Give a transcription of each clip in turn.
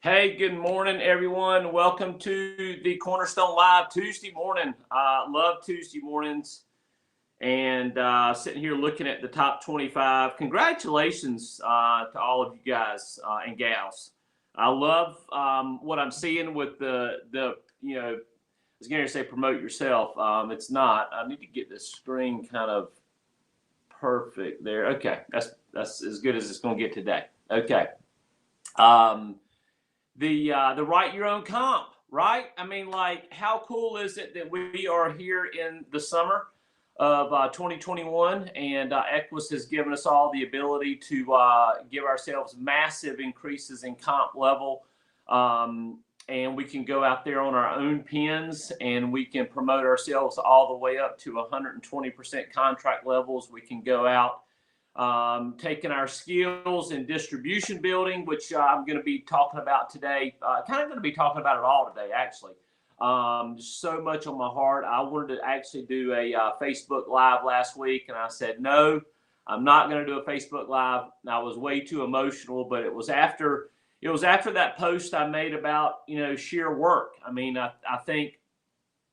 Hey, good morning, everyone. Welcome to the Cornerstone Live Tuesday morning. Love Tuesday mornings. And sitting here looking at the top 25. Congratulations to all of you guys and gals. I love what I'm seeing with I was going to say promote yourself. It's not. I need to get this screen kind of perfect there. Okay, that's as good as it's going to get today. Okay. Um, the write your own comp, right? I mean, like, how cool is it that we are here in the summer of 2021, and Equus has given us all the ability to give ourselves massive increases in comp level, and we can go out there on our own pins, and we can promote ourselves all the way up to 120% contract levels. We can go out taking our skills in distribution building, which I'm going to be talking about today. Kind of going to be talking about it all today, actually. So much on my heart. I wanted to actually do a Facebook Live last week, and I said, no, I'm not going to do a Facebook Live. I was way too emotional, but it was after that post I made about, sheer work. I mean, I think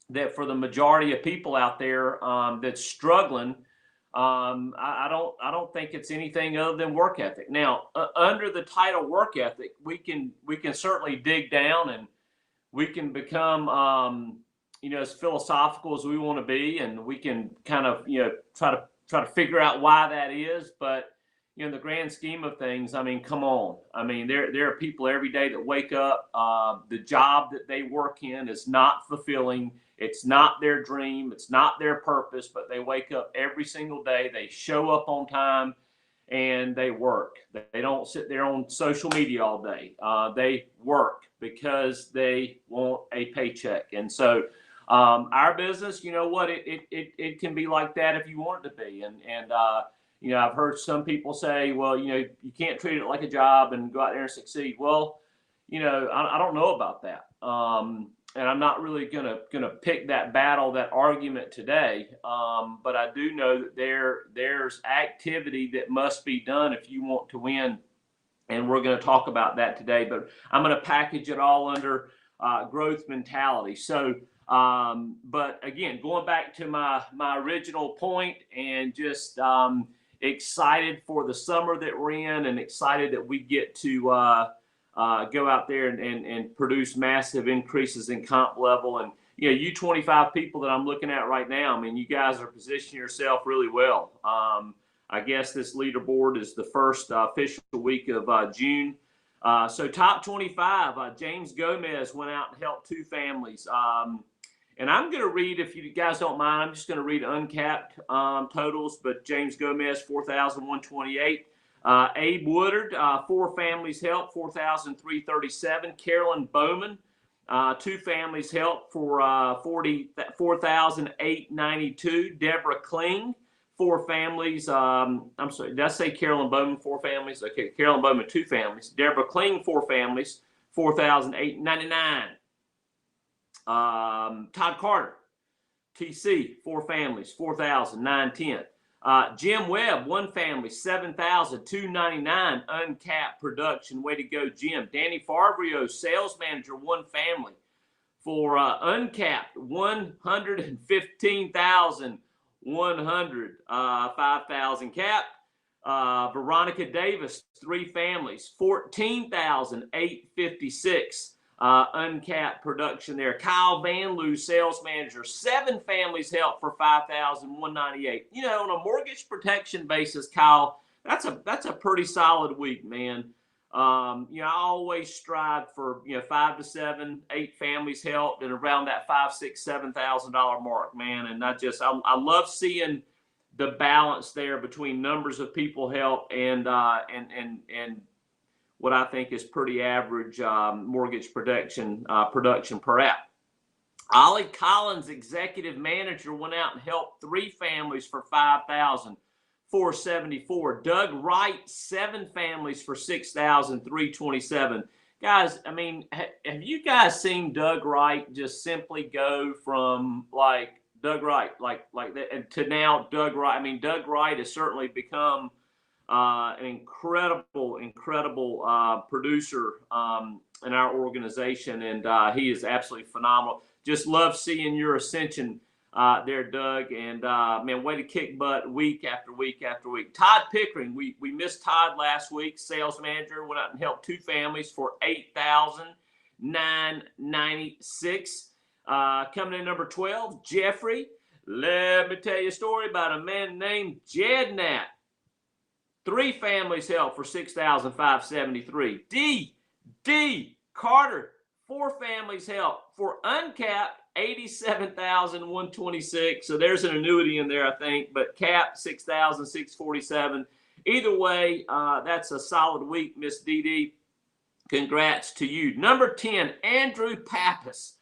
that for the majority of people out there that's struggling, I don't think it's anything other than work ethic. Now, under the title work ethic, we can certainly dig down, and we can become as philosophical as we want to be, and we can kind of try to figure out why that is. But in the grand scheme of things, I mean, come on. I mean, there are people every day that wake up. The job that they work in is not fulfilling. It's not their dream. It's not their purpose, but they wake up every single day. They show up on time and they work. They don't sit there on social media all day. They work because they want a paycheck. And so our business, you know what, it can be like that if you want it to be. And I've heard some people say, well, you can't treat it like a job and go out there and succeed. Well, I don't know about that. And I'm not really gonna pick that battle, that argument today. But I do know that there's activity that must be done if you want to win, and we're going to talk about that today. But I'm going to package it all under growth mentality. So, but again, going back to my original point, and just excited for the summer that we're in, and excited that we get to go out there and produce massive increases in comp level. And you 25 people that I'm looking at right now, I mean, you guys are positioning yourself really well. I guess this leaderboard is the first official week of June. So top 25, James Gomez went out and helped two families. And I'm going to read, if you guys don't mind, I'm just going to read uncapped totals. But James Gomez, 4,128. Abe Woodard, four families help, 4,337. Carolyn Bowman, two families help for 4,892. Deborah Kling, four families. I'm sorry, did I say Carolyn Bowman, four families? Okay, Carolyn Bowman, two families. Deborah Kling, four families, 4,899. Todd Carter, TC, four families, 4,910. Jim Webb, one family, 7,299, uncapped production. Way to go, Jim. Danny Farbrio, sales manager, one family, for uncapped, 115,100, 5,000 capped. Veronica Davis, three families, 14,856. Uncapped production there. Kyle Van Loo, sales manager, seven families help for 5,198. On a mortgage protection basis, Kyle, that's a pretty solid week, man. I always strive for 5 to 7, 8 families helped, and around that $5,000, $6,000, $7,000 mark, man. And I love seeing the balance there between numbers of people helped and what I think is pretty average mortgage production per app. Ollie Collins, executive manager, went out and helped three families for 5,474. Doug Wright, seven families for 6,327. Guys, I mean, have you guys seen Doug Wright just simply go from like Doug Wright, like that, and to now Doug Wright? I mean, Doug Wright has certainly become an incredible producer in our organization, and he is absolutely phenomenal. Just love seeing your ascension there, Doug. And man, way to kick butt week after week after week. Todd Pickering, we missed Todd last week. Sales manager, went out and helped 2 families for $8,996. Coming in number 12, Jeffrey. Let me tell you a story about a man named Jednat. 3 families helped for $6,573. D. Carter, 4 families helped for uncapped $87,126. So there's an annuity in there, I think, but capped $6,647. Either way, that's a solid week, Miss Dee. Congrats to you. Number 10, Andrew Pappas,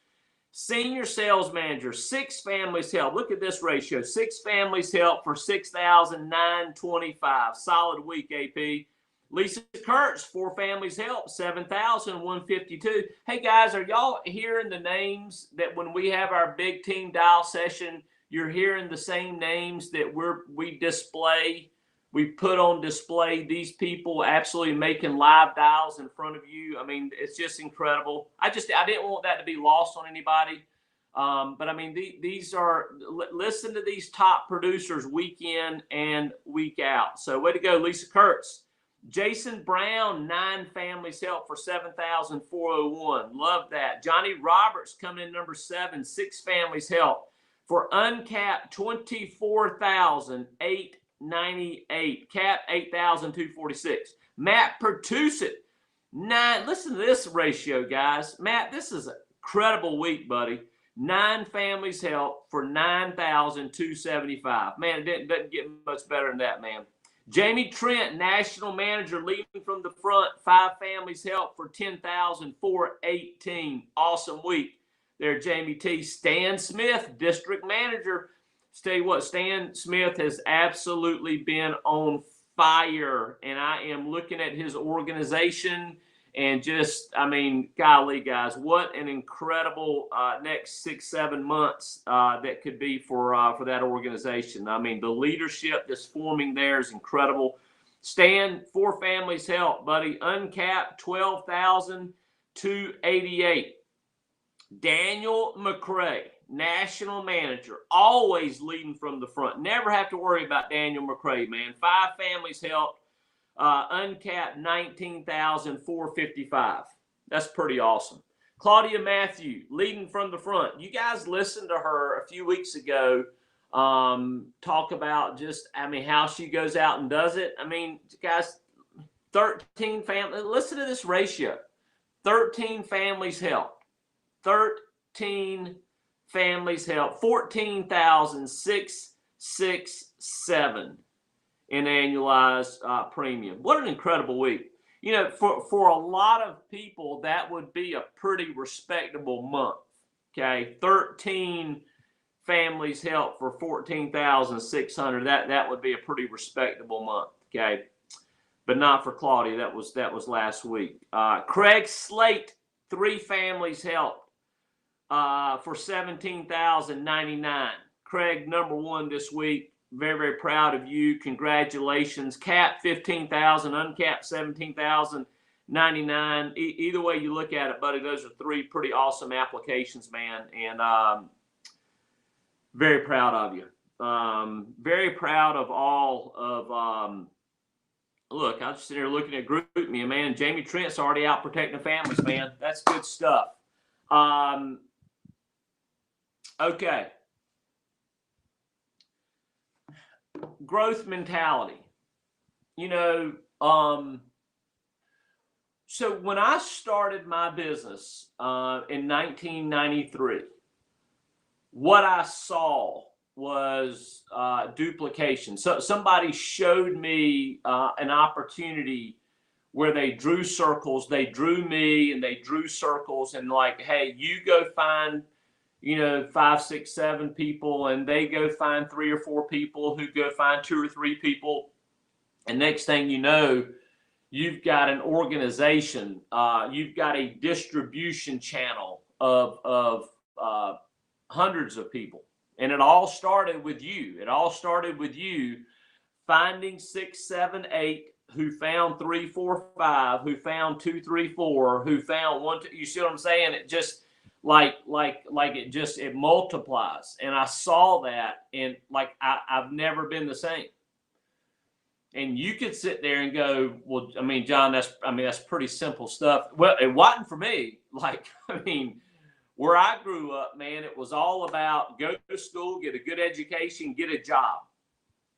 senior sales manager, 6 families help. Look at this ratio. 6 families help for $6,925. Solid week, AP. Lisa Kurtz, 4 families help, $7,152. Hey guys, are y'all hearing the names that when we have our big team dial session, you're hearing the same names that we display? We put on display these people absolutely making live dials in front of you. I mean, it's just incredible. I didn't want that to be lost on anybody. But I mean, these are, listen to these top producers week in and week out. So way to go, Lisa Kurtz. Jason Brown, 9 families help for $7,401. Love that. Johnny Roberts coming in number 7, 6 families help for uncapped $24,898. Cap $8,246. Matt Pertusit, 9. Listen to this ratio, guys. Matt, this is a incredible week, buddy. 9 families help for $9,275. Man, it doesn't get much better than that, man. Jamie Trent, national manager, leading from the front, 5 families help for $10,418. Awesome week there, Jamie T. Stan Smith, district manager. Tell you what, Stan Smith has absolutely been on fire, and I am looking at his organization and just, I mean, golly, guys, what an incredible next 6-7 months that could be for that organization. I mean, the leadership that's forming there is incredible. Stan, 4 families help, buddy. Uncapped, $12,288. Daniel McCray, national manager, always leading from the front. Never have to worry about Daniel McCray, man. 5 families help. Uncapped $19,455. That's pretty awesome. Claudia Matthew, leading from the front. You guys listened to her a few weeks ago talk about just, I mean, how she goes out and does it. I mean, guys, 13 families. Listen to this ratio. 13 families help. 13 families help. 14,667. in annualized premium. What an incredible week. You know, for a lot of people, that would be a pretty respectable month. Okay, 13 families help for 14,600. That would be a pretty respectable month. Okay, but not for Claudia. That was last week. Craig Slate, 3 families helped for 17,099. Craig, number 1 this week. Very, very proud of you. Congratulations. Cap 15,000, uncapped 17,099. Either way you look at it, buddy, those are 3 pretty awesome applications, man. And very proud of you. Very proud of all of. Look, I was just sitting here looking at GroupMe, man. Jamie Trent's already out protecting families, man. That's good stuff. Okay. Growth mentality. You know, so when I started my business in 1993, what I saw was duplication. So somebody showed me an opportunity where they drew circles. They drew me and they drew circles and like, hey, you go find, you know, 5, 6, 7 people, and they go find 3 or 4 people who go find 2 or 3 people. And next thing you know, you've got an organization, you've got a distribution channel of hundreds of people. And it all started with you. It all started with you finding 6, 7, 8 who found 3, 4, 5, who found 2, 3, 4, who found 1, 2. You see what I'm saying? It just it multiplies. And I saw that, and I've never been the same. And you could sit there and go, well, I mean, John, that's pretty simple stuff. Well, it wasn't for me. Where I grew up, man, it was all about go to school, get a good education, get a job.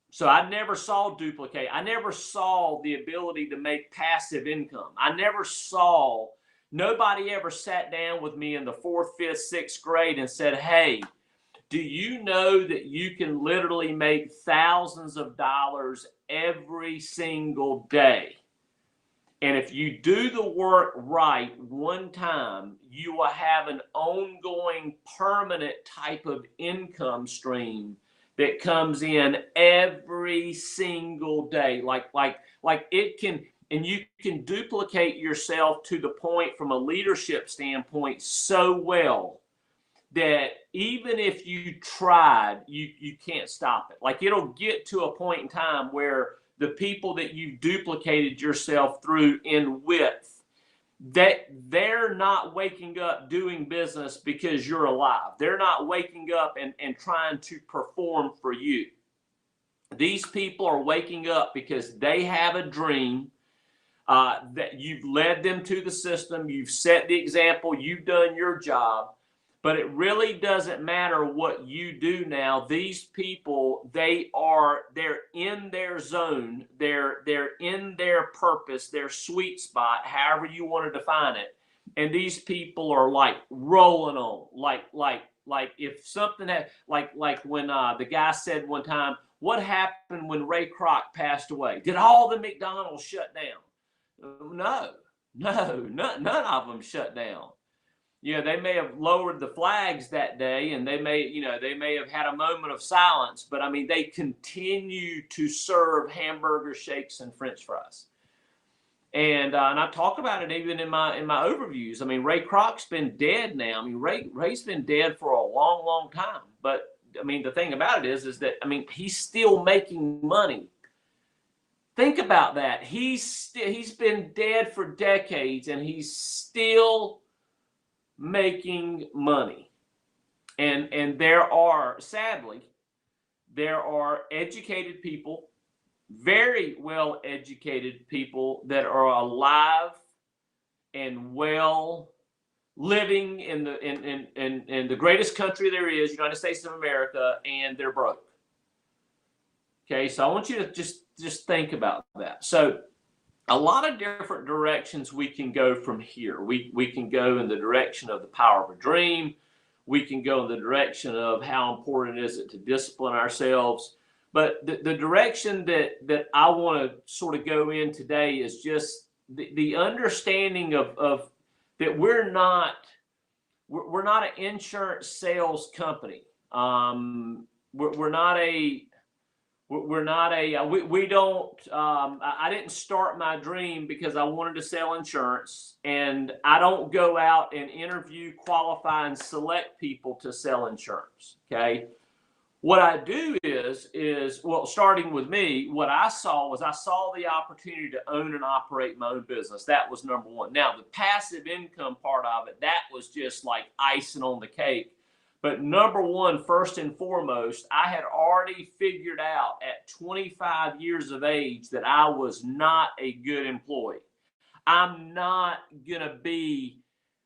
So I never saw duplicate. I never saw the ability to make passive income. Nobody ever sat down with me in the 4th, 5th, 6th grade and said, hey, do you know that you can literally make thousands of dollars every single day? And if you do the work right one time, you will have an ongoing, permanent type of income stream that comes in every single day. It can, and you can duplicate yourself to the point from a leadership standpoint so well that even if you tried, you can't stop it. It'll get to a point in time where the people that you duplicated yourself through in width, that they're not waking up doing business because you're alive. They're not waking up and trying to perform for you. These people are waking up because they have a dream, that you've led them to the system. You've set the example. You've done your job. But it really doesn't matter what you do now. These people, they're in their zone. They're in their purpose, their sweet spot, however you want to define it. And these people are rolling on. If something had, when the guy said one time, what happened when Ray Kroc passed away? Did all the McDonald's shut down? No, none of them shut down. They may have lowered the flags that day, and they may have had a moment of silence, but I mean, they continue to serve hamburgers, shakes, and French fries. And I talk about it even in my overviews. I mean, Ray Kroc's been dead now. I mean, Ray's been dead for a long, long time. But I mean, the thing about it is that, I mean, he's still making money. Think about that. He's been dead for decades, and he's still making money. And sadly, there are educated people, very well educated people, that are alive and well, living in the greatest country there is, United States of America, and they're broke. Okay, so I want you to just think about that. So a lot of different directions we can go from here. We can go in the direction of the power of a dream. We can go in the direction of how important is it to discipline ourselves. But the direction that I want to sort of go in today is just the understanding of that we're not an insurance sales company. I didn't start my dream because I wanted to sell insurance, and I don't go out and interview, qualify, and select people to sell insurance. Okay. What I do is starting with me, what I saw the opportunity to own and operate my own business. That was number one. Now, the passive income part of it, that was just like icing on the cake. But number one, first and foremost, I had already figured out at 25 years of age that I was not a good employee. I'm not going to be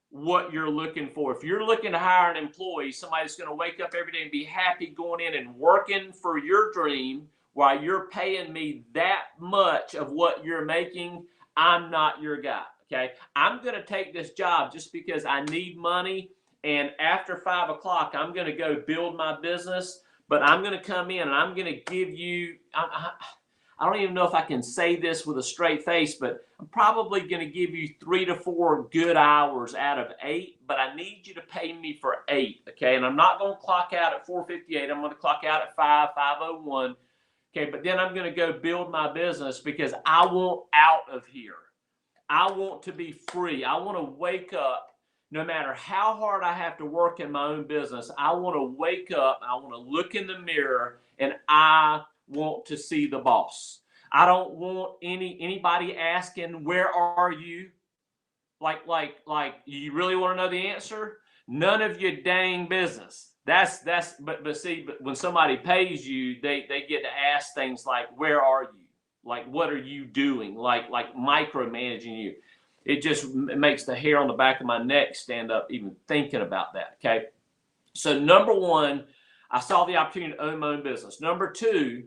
what you're looking for. If you're looking to hire an employee, somebody that's going to wake up every day and be happy going in and working for your dream while you're paying me that much of what you're making, I'm not your guy. Okay. I'm going to take this job just because I need money. And after 5 o'clock, I'm going to go build my business, but I'm going to come in and I'm going to give you, I don't even know if I can say this with a straight face, but I'm probably going to give you 3 to 4 good hours out of 8, but I need you to pay me for 8. Okay. And I'm not going to clock out at 4:58. I'm going to clock out at 5:01. Okay. But then I'm going to go build my business because I want out of here. I want to be free. I want to wake up. No matter how hard I have to work in my own business, I want to wake up, I want to look in the mirror, and I want to see the boss. I don't want anybody asking, where are you? Like you really want to know the answer? None of your dang business. But see, but when somebody pays you, they get to ask things like, where are you? Like, what are you doing? Like micromanaging you. It just makes the hair on the back of my neck stand up even thinking about that. Okay. So number one, I saw the opportunity to own my own business. Number two,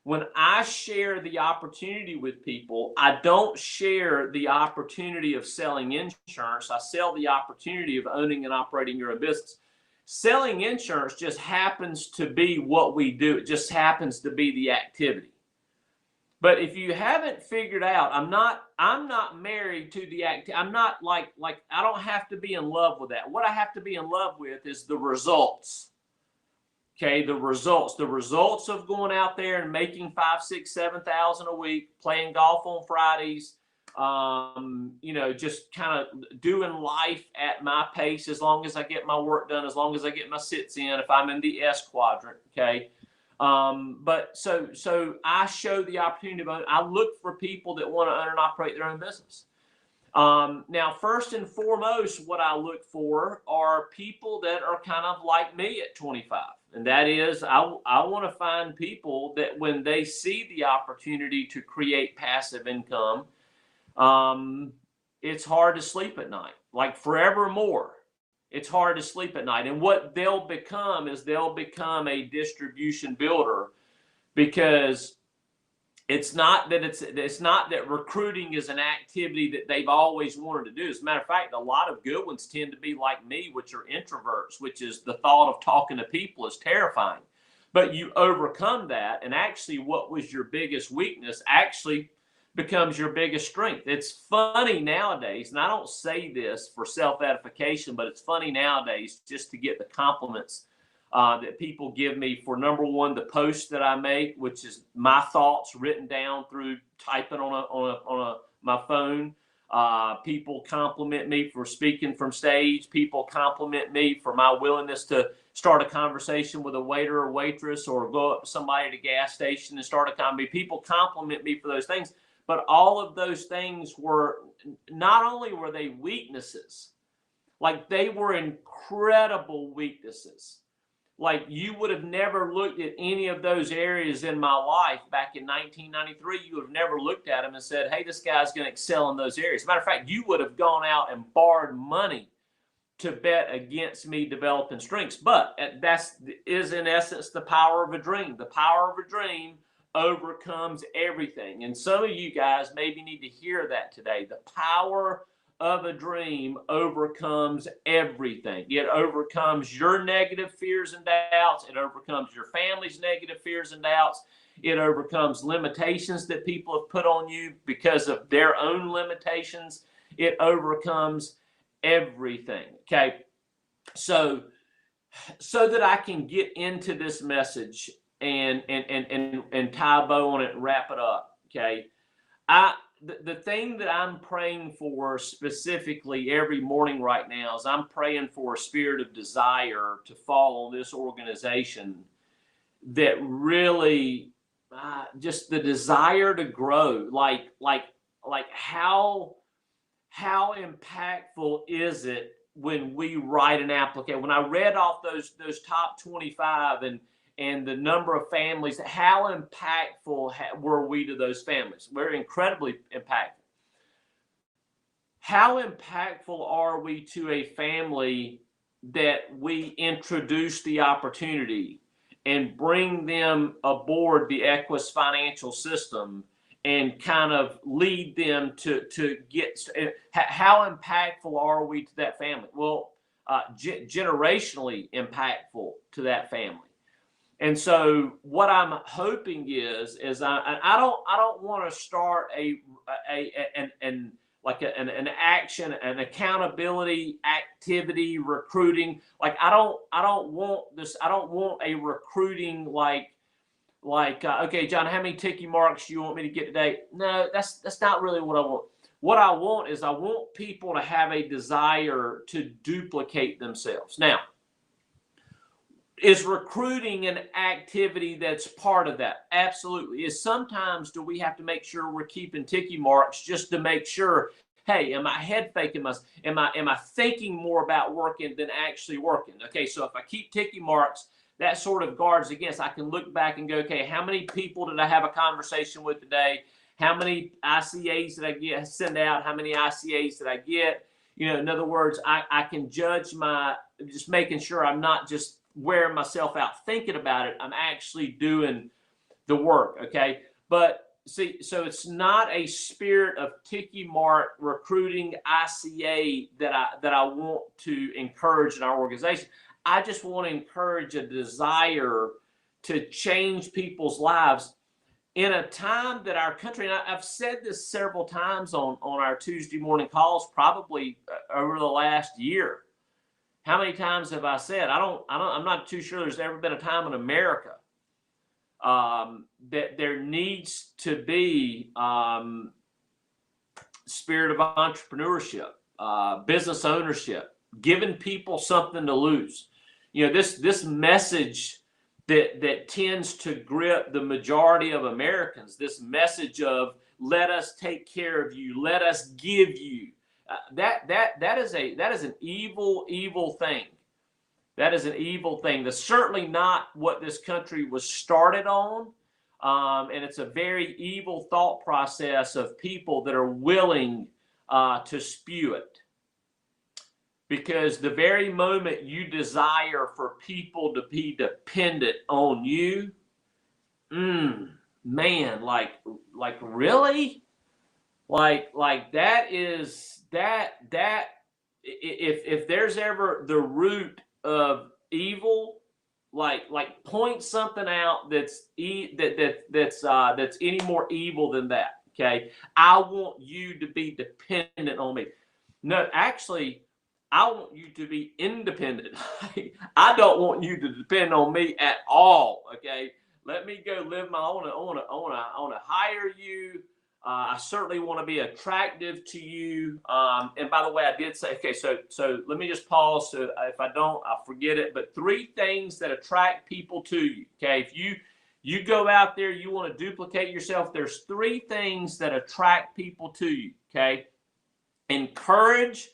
when I share the opportunity with people, I don't share the opportunity of selling insurance. I sell the opportunity of owning and operating your own business. Selling insurance just happens to be what we do. It just happens to be the activity. But if you haven't figured out, I'm not married to the activity. I'm not like I don't have to be in love with that. What I have to be in love with is the results. Okay, the results of going out there and making 5, 6, 7,000 a week, playing golf on Fridays, just kind of doing life at my pace, as long as I get my work done, as long as I get my sits in, if I'm in the S quadrant. Okay. But so I show the opportunity. I look for people that want to own and operate their own business. Now, first and foremost, what I look for are people that are kind of like me at 25. And that is, I want to find people that when they see the opportunity to create passive income, it's hard to sleep at night, like forevermore. It's hard to sleep at night. And what they'll become is they'll become a distribution builder, because it's not that recruiting is an activity that they've always wanted to do. As a matter of fact, a lot of good ones tend to be like me, which are introverts, which is the thought of talking to people is terrifying. But you overcome that, and actually what was your biggest weakness actually becomes your biggest strength. It's funny nowadays, and I don't say this for self-edification, but it's funny nowadays just to get the compliments that people give me for, number one, the posts that I make, which is my thoughts written down through typing on my phone. People compliment me for speaking from stage. People compliment me for my willingness to start a conversation with a waiter or waitress, or go up to somebody at a gas station and start a conversation. People compliment me for those things, but all of those things were, not only were they weaknesses, like they were incredible weaknesses. Like you would have never looked at any of those areas in my life back in 1993. You would have never looked at them and said, hey, this guy's going to excel in those areas. As a matter of fact, you would have gone out and borrowed money to bet against me developing strengths. But that is in essence the power of a dream. The power of a dream overcomes everything. And some of you guys maybe need to hear that today. The power of a dream overcomes everything. It overcomes your negative fears and doubts. It overcomes your family's negative fears and doubts. It overcomes limitations that people have put on you because of their own limitations. It overcomes everything. Okay. So that I can get into this message and tie a bow on it and wrap it up. Okay. The thing that I'm praying for specifically every morning right now is I'm praying for a spirit of desire to fall on this organization, that really just the desire to grow. Like how impactful is it when we write an application? When I read off those top 25 and the number of families, how impactful were we to those families? We're incredibly impactful. How impactful are we to a family that we introduce the opportunity and bring them aboard the Equus financial system and kind of lead them to get, how impactful are we to that family? Well, generationally impactful to that family. And so what I'm hoping is I don't want to start an action, an accountability activity, recruiting. Like I don't want this. I don't want a recruiting like okay, John, how many ticky marks do you want me to get today? No, that's not really what I want. What I want is I want people to have a desire to duplicate themselves. Now, Is recruiting an activity that's part of that? Absolutely. Is sometimes do we have to make sure we're keeping ticky marks just to make sure, hey, am I head faking myself? Am I thinking more about working than actually working? Okay, so if I keep ticky marks, that sort of guards against. I can look back and go, okay, how many people did I have a conversation with today? How many ICAs did I send out? How many ICAs did I get? You know, in other words, I can judge just making sure I'm not just wearing myself out thinking about it. I'm actually doing the work. Okay. But see, so it's not a spirit of ticky mark recruiting ICA that I want to encourage in our organization. I just want to encourage a desire to change people's lives in a time that our country, and I've said this several times on our Tuesday morning calls, probably over the last year. How many times have I said, I'm not too sure there's ever been a time in America that there needs to be spirit of entrepreneurship, business ownership, giving people something to lose. You know, this message that tends to grip the majority of Americans, this message of let us take care of you, let us give you. That is an evil thing. That is an evil thing. That's certainly not what this country was started on, and it's a very evil thought process of people that are willing to spew it. Because the very moment you desire for people to be dependent on you, man, like really, like that is. If there's ever the root of evil, like point something out that's any more evil than that. Okay, I want you to be dependent on me. No, actually, I want you to be independent. I don't want you to depend on me at all. Okay, let me go live my own. I want to hire you. I certainly want to be attractive to you. And by the way, I did say, okay, so let me just pause. So if I don't, I'll forget it. But 3 things that attract people to you. Okay, if you go out there, you want to duplicate yourself. There's 3 things that attract people to you. Okay, encourage,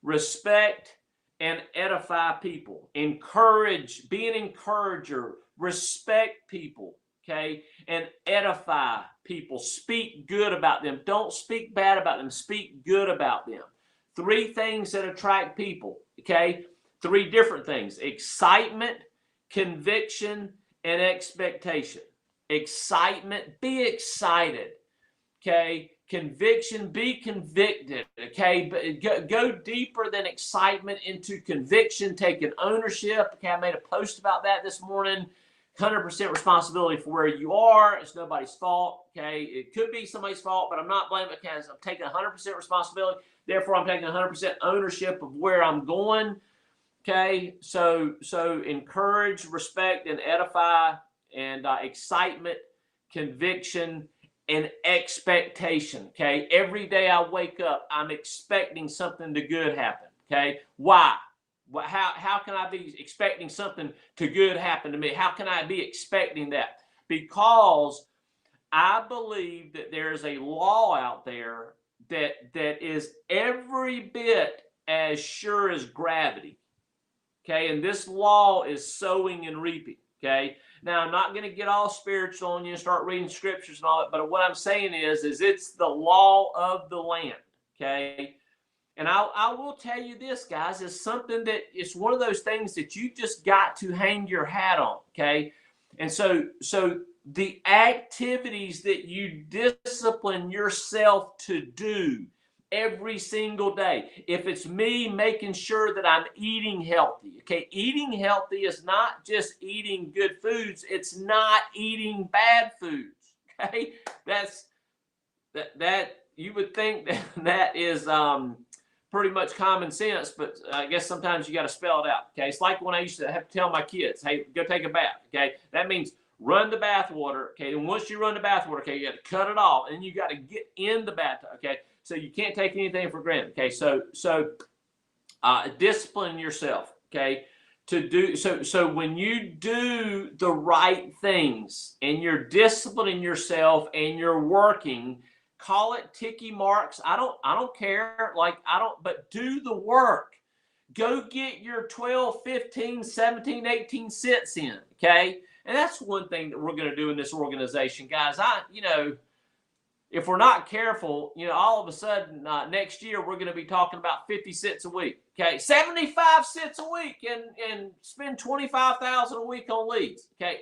respect, and edify people. Encourage, be an encourager, respect people. Okay, and edify people. Speak good about them. Don't speak bad about them. Speak good about them. 3 things that attract people. Okay, 3 different things: excitement, conviction, and expectation. Excitement, be excited. Okay, conviction, be convicted. Okay, but go deeper than excitement into conviction, taking ownership. Okay, I made a post about that this morning. 100% responsibility for where you are. It's nobody's fault. Okay, it could be somebody's fault, but I'm not blaming it because I'm taking 100% responsibility. Therefore, I'm taking 100% ownership of where I'm going. Okay, so encourage, respect, and edify, and excitement, conviction, and expectation. Okay, every day I wake up, I'm expecting something to good happen. Okay, why? How can I be expecting something to good happen to me? How can I be expecting that? Because I believe that there is a law out there that is every bit as sure as gravity. Okay, and this law is sowing and reaping. Okay, now I'm not going to get all spiritual on you and start reading scriptures and all that, but what I'm saying is it's the law of the land. Okay. And I will tell you this, guys, is something that it's one of those things that you just got to hang your hat on, okay? And so the activities that you discipline yourself to do every single day, if it's me making sure that I'm eating healthy, okay? Eating healthy is not just eating good foods. It's not eating bad foods, okay? That you would think that is pretty much common sense, but I guess sometimes you got to spell it out. Okay, it's like when I used to have to tell my kids, "Hey, go take a bath." Okay, that means run the bath water. Okay, and once you run the bath water, okay, you got to cut it off, and you got to get in the bathtub. Okay, so you can't take anything for granted. Okay, so discipline yourself. Okay, to do so when you do the right things and you're disciplining yourself and you're working, call it ticky marks. I don't care. But do the work. Go get your 12, 15, 17, 18 sits in. Okay. And that's one thing that we're going to do in this organization, guys. If we're not careful, all of a sudden next year we're going to be talking about 50 sits a week. Okay, 75 sits a week and spend 25,000 a week on leads. Okay,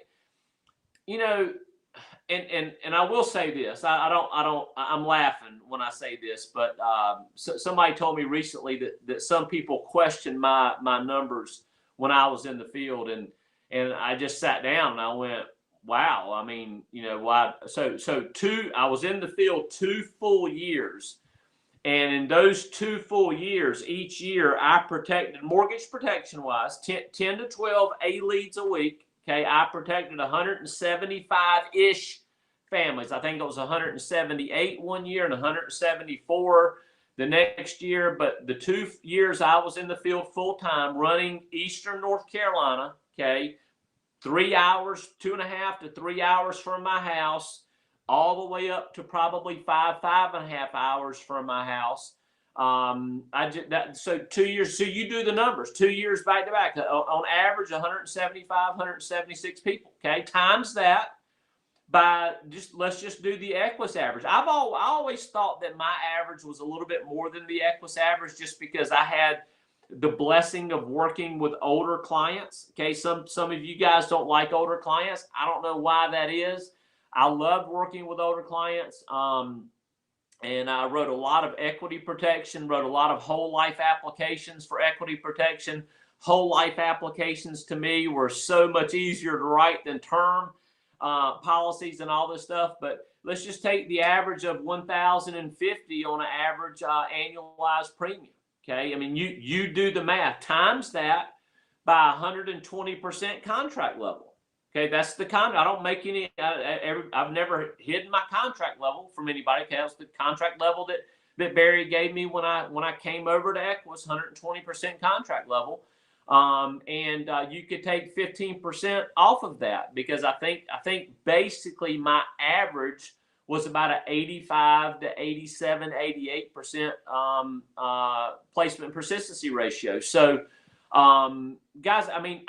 and I will say this. I'm laughing when I say this, but somebody told me recently that some people question my numbers when I was in the field, and I just sat down and I went, wow. I mean, why? So I was in the field 2 full years. And in those 2 full years, each year I protected, mortgage protection wise, 10 to 12 A leads a week. Okay. I protected 175-ish families. I think it was 178 one year and 174 the next year. But the 2 years I was in the field full time running Eastern North Carolina, okay, 3 hours, 2.5 to 3 hours from my house, all the way up to probably 5.5 hours from my house. So 2 years. So you do the numbers. 2 years back to back. On average, 175, 176 people. Okay, times that by let's just do the Equus average. I always thought that my average was a little bit more than the Equus average, just because I had the blessing of working with older clients. Okay, some of you guys don't like older clients. I don't know why that is. I love working with older clients. And I wrote a lot of equity protection, wrote a lot of whole life applications for equity protection. Whole life applications to me were so much easier to write than term policies and all this stuff. But let's just take the average of 1,050 on an average annualized premium. Okay, I mean, you do the math, times that by 120% contract level. Okay, that's the contract. I don't make any. I've never hidden my contract level from anybody. Okay, that's the contract level that Barry gave me when I came over to Equus, 120% contract level. And you could take 15% off of that, because I think basically my average was about an 85 to 87, 88% placement persistency ratio. So, guys, I mean,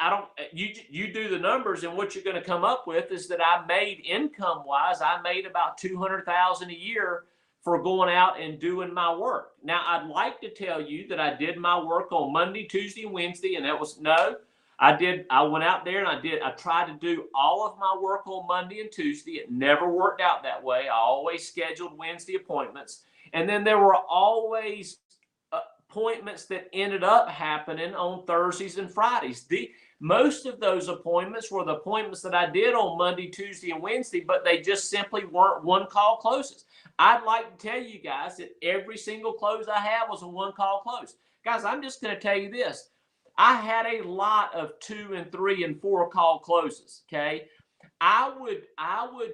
you do the numbers, and what you're going to come up with is that I made income wise, I made about 200,000 a year for going out and doing my work. Now, I'd like to tell you that I did my work on Monday, Tuesday, and Wednesday, and that was no. I went out there and I tried to do all of my work on Monday and Tuesday. It never worked out that way. I always scheduled Wednesday appointments. And then there were always appointments that ended up happening on Thursdays and Fridays. Most of those appointments were the appointments that I did on Monday, Tuesday, and Wednesday, but they just simply weren't one-call closes. I'd like to tell you guys that every single close I had was a one-call close. Guys, I'm just going to tell you this. I had a lot of 2 and 3 and 4 call closes. Okay, I would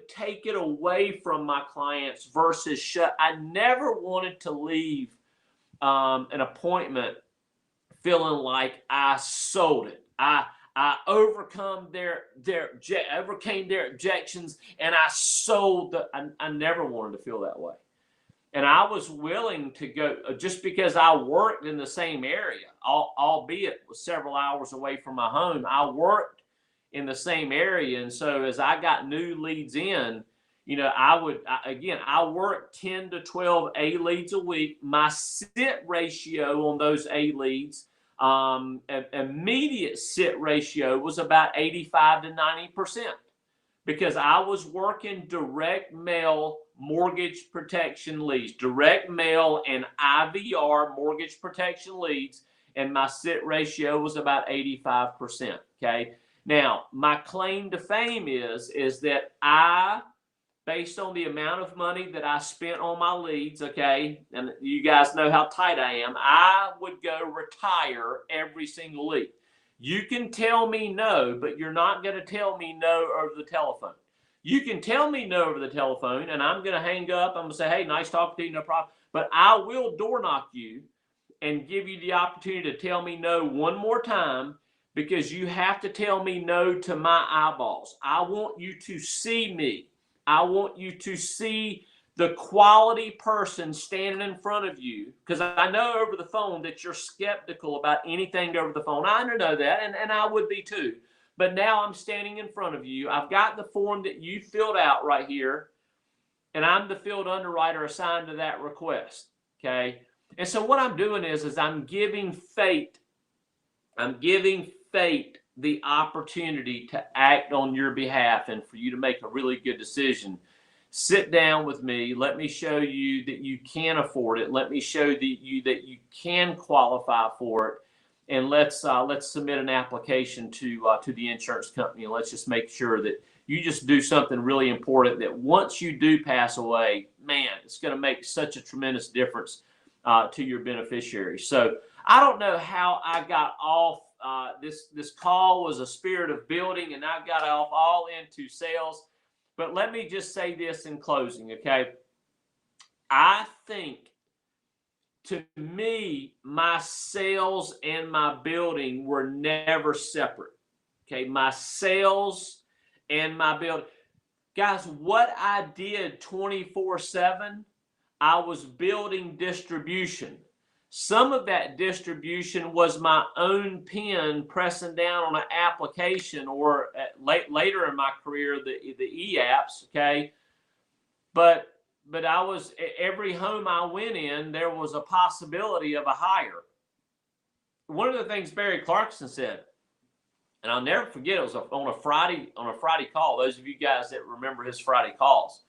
take it away from my clients versus shut. I never wanted to leave an appointment feeling like I sold it. I overcame their objections, and I sold I never wanted to feel that way. And I was willing to go, just because I worked in the same area, albeit was several hours away from my home. I worked in the same area. And so as I got new leads in, I worked 10 to 12 A leads a week. My sit ratio on those A leads, immediate sit ratio, was about 85 to 90%, because I was working direct mail mortgage protection leads, direct mail and IVR mortgage protection leads, and my sit ratio was about 85%. Okay. Now, my claim to fame is that based on the amount of money that I spent on my leads, okay, and you guys know how tight I am, I would go retire every single lead. You can tell me no, but you're not going to tell me no over the telephone. You can tell me no over the telephone, and I'm going to hang up. I'm going to say, hey, nice talking to you, no problem. But I will door knock you and give you the opportunity to tell me no one more time, because you have to tell me no to my eyeballs. I want you to see me. I want you to see the quality person standing in front of you, because I know over the phone that you're skeptical about anything over the phone. I know that, and I would be too. But now I'm standing in front of you. I've got the form that you filled out right here, and I'm the field underwriter assigned to that request, okay? And so what I'm doing is I'm giving fate the opportunity to act on your behalf and for you to make a really good decision. Sit down with me. Let me show you that you can afford it. Let me show that you can qualify for it. And let's submit an application to the insurance company. And let's just make sure that you just do something really important, that once you do pass away, man, it's going to make such a tremendous difference to your beneficiary. So I don't know how I got off. This call was a spirit of building, and I got off all into sales. But let me just say this in closing, okay? I think, to me, my sales and my building were never separate, okay? My sales and my building. Guys, what I did 24/7, I was building distribution. Some of that distribution was my own pen pressing down on an application, or later in my career, the e-apps, okay? But I was, every home I went in, there was a possibility of a hire. One of the things Barry Clarkson said, and I'll never forget, it was on a Friday call. Those of you guys that remember his Friday calls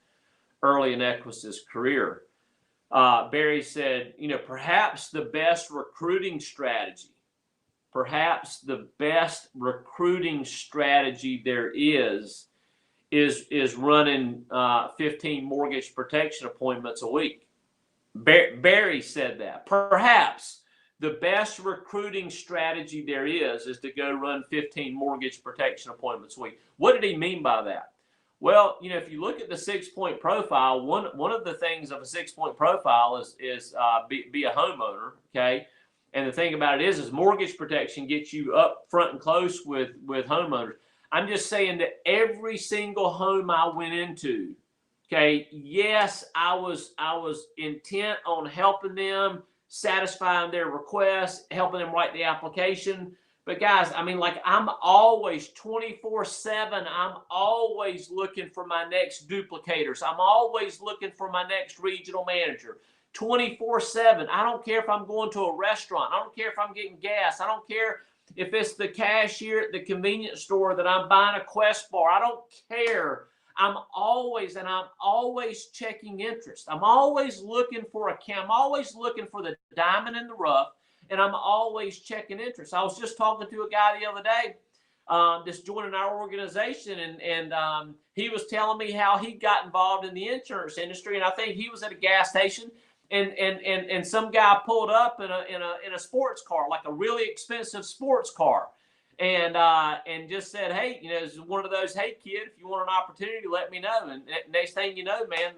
early in Equus's career, Barry said, perhaps the best recruiting strategy there is running 15 mortgage protection appointments a week. Barry said that. Perhaps the best recruiting strategy there is to go run 15 mortgage protection appointments a week. What did he mean by that? Well, if you look at the 6-point profile, one of the things of a 6-point profile is be a homeowner, okay? And the thing about it is mortgage protection gets you up front and close with homeowners. I'm just saying that every single home I went into, okay, yes, I was intent on helping them, satisfying their requests, helping them write the application. But guys, I'm always 24/7. I'm always looking for my next duplicators. I'm always looking for my next regional manager. 24/7. I don't care if I'm going to a restaurant. I don't care if I'm getting gas. I don't care if it's the cashier at the convenience store that I'm buying a Quest bar. I don't care. I'm always checking interest. I'm always looking for I'm always looking for the diamond in the rough, and I'm always checking interest. I was just talking to a guy the other day that's joining our organization, and he was telling me how he got involved in the insurance industry, and I think he was at a gas station, and some guy pulled up in a sports car, like a really expensive sports car, and just said, hey, it's one of those, hey kid, if you want an opportunity, let me know. And next thing you know, man,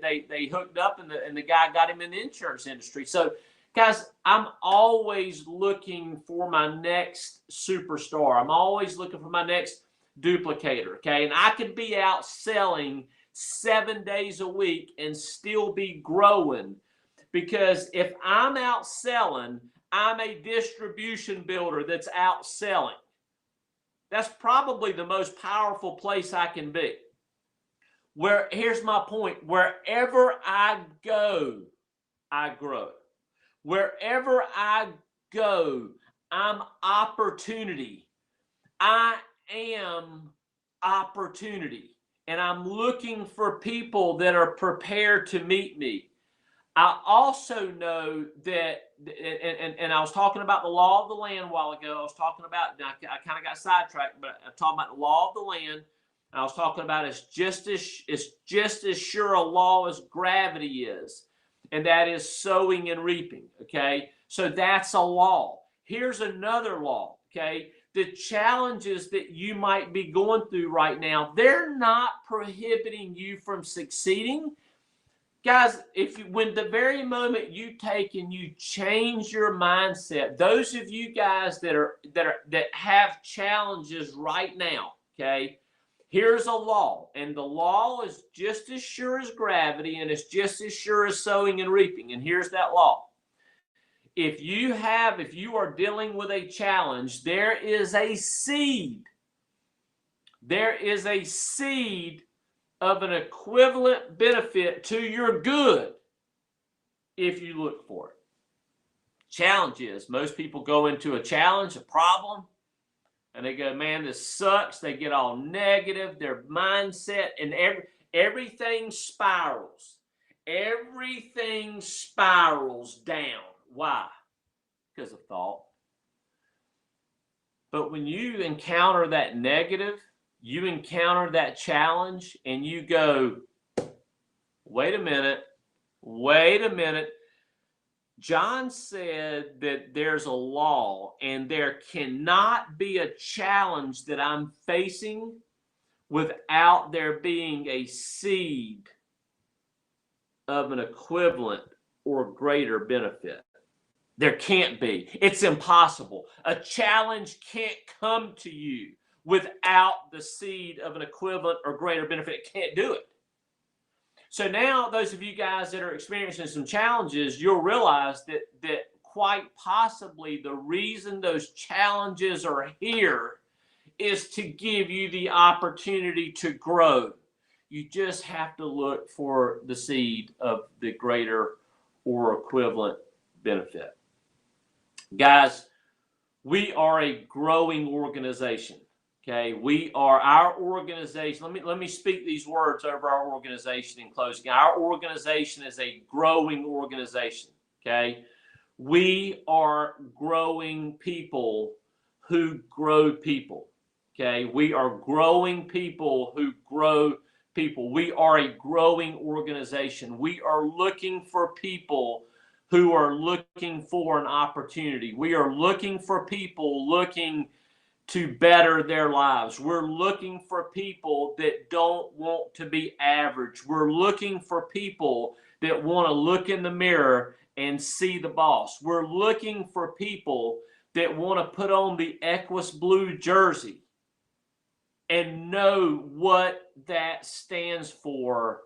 they hooked up, and the guy got him in the insurance industry. So guys, I'm always looking for my next superstar. I'm always looking for my next duplicator, okay? And I could be out selling 7 days a week and still be growing, because if I'm out selling, I'm a distribution builder that's out selling. That's probably the most powerful place I can be. Here's my point. Wherever I go, I grow. Wherever I go, I'm opportunity. I am opportunity. And I'm looking for people that are prepared to meet me. I also know that, and I was talking about the law of the land a while ago. I was talking about, I kind of got sidetracked, but I'm talking about the law of the land. I was talking about it's just as sure a law as gravity is, and that is sowing and reaping, okay? So that's a law. Here's another law, okay? The challenges that you might be going through right now, they're not prohibiting you from succeeding. Guys, when the very moment you take and you change your mindset, those of you guys that have challenges right now, okay, here's a law, and the law is just as sure as gravity, and it's just as sure as sowing and reaping. And here's that law: if you are dealing with a challenge, there is a seed. There is a seed of an equivalent benefit to your good if you look for it. Challenge is, most people go into a challenge, a problem, and they go, man, this sucks. They get all negative, their mindset, and everything spirals. Everything spirals down. Why? Because of thought. But when you encounter that negative, you encounter that challenge, and you go, wait a minute. John said that there's a law, and there cannot be a challenge that I'm facing without there being a seed of an equivalent or greater benefit. There can't be. It's impossible. A challenge can't come to you without the seed of an equivalent or greater benefit. It can't do it. So now, those of you guys that are experiencing some challenges, you'll realize that quite possibly the reason those challenges are here is to give you the opportunity to grow. You just have to look for the seed of the greater or equivalent benefit. Guys, we are a growing organization. Okay, our organization. Let me speak these words over our organization in closing. Our organization is a growing organization. Okay, we are growing people who grow people. Okay, we are growing people who grow people. We are a growing organization. We are looking for people who are looking for an opportunity. We are looking for people looking to better their lives. We're looking for people that don't want to be average. We're looking for people that want to look in the mirror and see the boss. We're looking for people that want to put on the Equus blue jersey and know what that stands for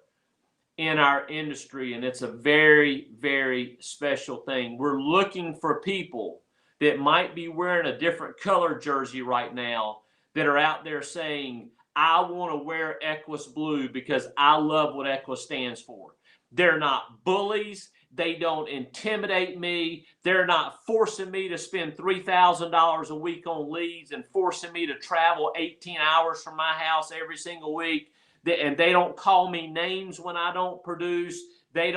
in our industry. And it's a very, very special thing. We're looking for people that might be wearing a different color jersey right now that are out there saying, I want to wear Equus blue because I love what Equus stands for. They're not bullies. They don't intimidate me. They're not forcing me to spend $3,000 a week on leads and forcing me to travel 18 hours from my house every single week. And they don't call me names when I don't produce. They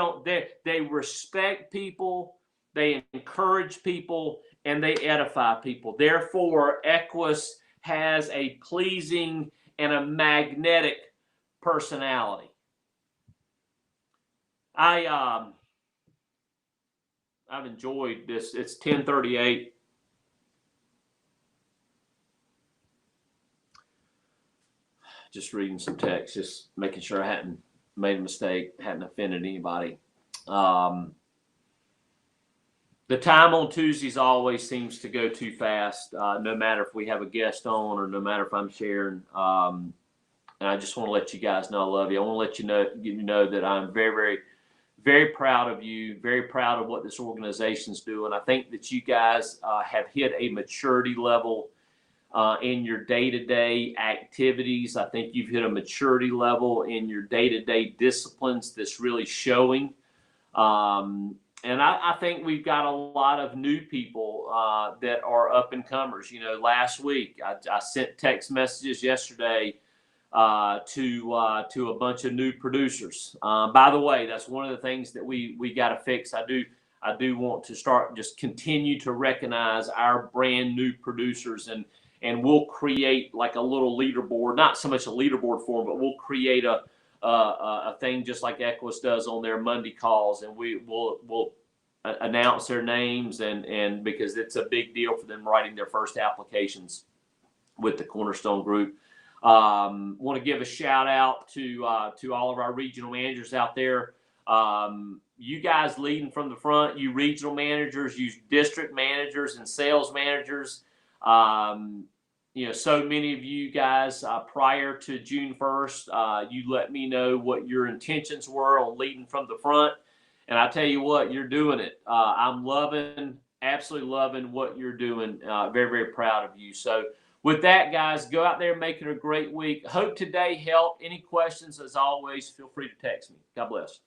respect people. They encourage people, and they edify people. Therefore, Equus has a pleasing and a magnetic personality. I've enjoyed this. It's 10:38. Just reading some text, just making sure I hadn't made a mistake, hadn't offended anybody. The time on Tuesdays always seems to go too fast, no matter if we have a guest on or no matter if I'm sharing. And I just want to let you guys know I love you. I want to let you know that I'm very, very, very proud of you, very proud of what this organization's doing. I think that you guys have hit a maturity level in your day-to-day activities. I think you've hit a maturity level in your day-to-day disciplines that's really showing. And I think we've got a lot of new people that are up-and-comers. You know, last week I sent text messages yesterday to a bunch of new producers. By the way, that's one of the things that we got to fix. I do want to start just continue to recognize our brand new producers, and we'll create like a little leaderboard, not so much a leaderboard for them, but we'll create a thing just like Equus does on their Monday calls, and we'll announce their names, and because it's a big deal for them writing their first applications with the Cornerstone Group. Want to give a shout out to all of our regional managers out there. You guys leading from the front, you regional managers, you district managers and sales managers. So many of you guys prior to June 1st, you let me know what your intentions were on leading from the front. And I tell you what, you're doing it. I'm absolutely loving what you're doing. Very, very proud of you. So with that, guys, go out there, make it a great week. Hope today helped. Any questions, as always, feel free to text me. God bless.